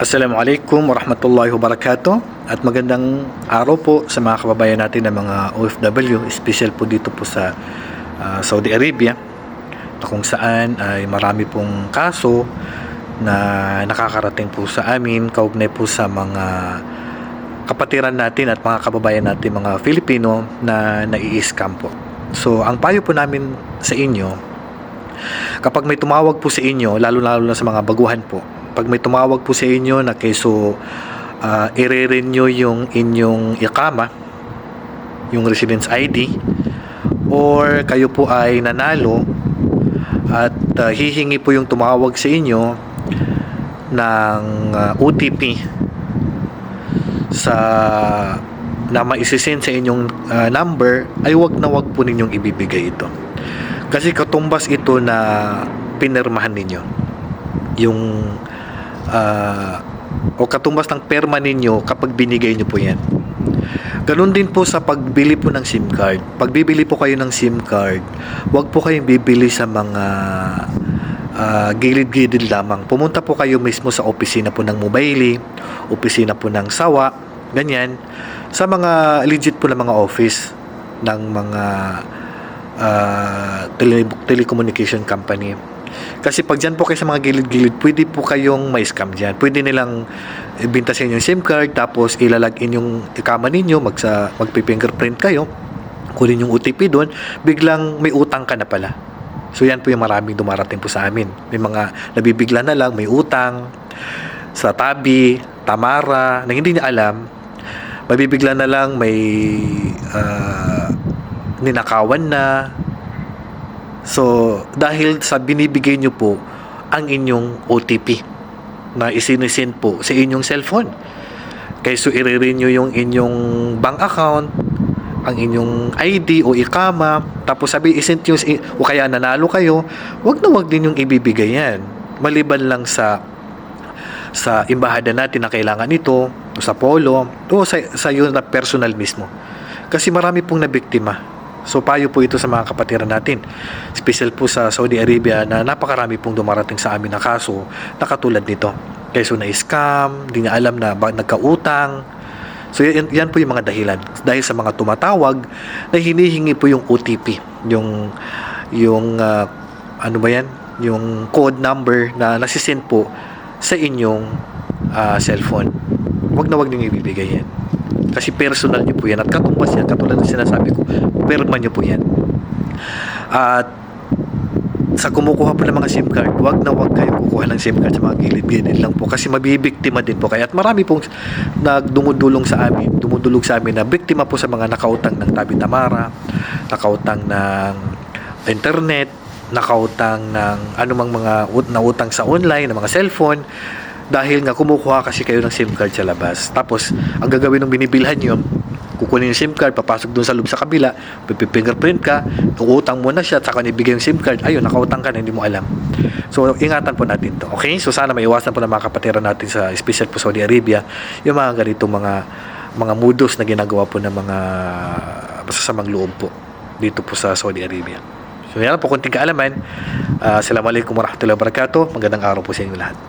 Assalamualaikum warahmatullahi wabarakatuh at magandang araw po sa mga kababayan natin na mga OFW, special po dito po sa Saudi Arabia, na kung saan ay marami pong kaso na nakakarating po sa amin kaugnay po sa mga kapatiran natin at mga kababayan natin mga Filipino na nai-scam po. So ang payo po namin sa inyo, kapag may tumawag po sa inyo, lalo-lalo na sa mga baguhan po, pag may tumawag po sa inyo na keso i-renew yung inyong ikama, yung residence ID, or kayo po ay nanalo at hihingi po yung tumawag sa inyo ng OTP na maisisend sa inyong number, ay wag po ninyong ibibigay ito. Kasi katumbas ito na pinirmahan ninyo. Yung o katumbas ng perma ninyo kapag binigay nyo po yan. Ganun din po sa pagbili po ng SIM card. Pag bibili po kayo ng SIM card, wag po kayong bibili sa mga gilid-gilid lamang. Pumunta po kayo mismo sa opisina po ng Mobile, opisina po ng Sawa, ganyan, sa mga legit po na mga office ng mga telecommunication company. Kasi pag dyan po kayo sa mga gilid-gilid, pwede po kayong may scam dyan. Pwede nilang ibintasin yung SIM card, tapos ilalagin yung ikama ninyo, magpi-fingerprint kayo, kunin yung OTP doon, biglang may utang ka na pala. So yan po yung maraming dumarating po sa amin. May mga nabibigla na lang, may utang sa Tabi, Tamara, na hindi niya alam. Mabibigla na lang, may ninakawan na. So, dahil sa binibigay nyo po ang inyong OTP na isinisend po sa inyong cellphone. Kaya so, i-renew yung inyong bank account, ang inyong ID o ikama, tapos sabi, isend yung, o kaya nanalo kayo, wag din yung ibibigay yan. Maliban lang sa embahada natin na kailangan ito, o sa polo, o sa yun na personal mismo. Kasi marami pong nabiktima. So payo po ito sa mga kapatiran natin, special po sa Saudi Arabia, na napakarami pong dumarating sa amin na kaso na katulad nito. Kaya so na-scam, di niya alam na nagkautang. So yan po yung mga dahilan. Dahil sa mga tumatawag na hinihingi po yung OTP, yung ano ba yan? Yung code number na nasisend po sa inyong cellphone. Wag niyong ibibigay yan. Kasi personal nyo po yan. At katumbas yan, katulad ng sinasabi ko, perma nyo po yan. At sa kumukuha po ng mga SIM card, wag kayong kukuha ng SIM card sa mga gilid-gilid lang po. Kasi mabibiktima din po kayo. At marami pong dumudulong sa amin na biktima po sa mga nakautang ng Tabi Tamara, nakautang ng internet, nakautang ng anumang mga nautang sa online, ng mga cellphone, dahil nga kumukuha kasi kayo ng SIM card sa labas. Tapos, ang gagawin ng binibilhan nyo, kukunin yung SIM card, papasok dun sa loob sa kabila, pipingerprint ka, uutang mo na siya, at saka nibigay yung SIM card, ayun, nakautang ka na, hindi mo alam. So, ingatan po natin to. Okay? So, sana maiwasan po ng mga kapatiran natin sa special po Saudi Arabia, yung mga ganito mga modus na ginagawa po ng mga masasamang loob po dito po sa Saudi Arabia. So, yan po, kunting kaalaman. Assalamualaikum warahmatullahi wabarakatuh. Magandang araw po sa inyo lahat.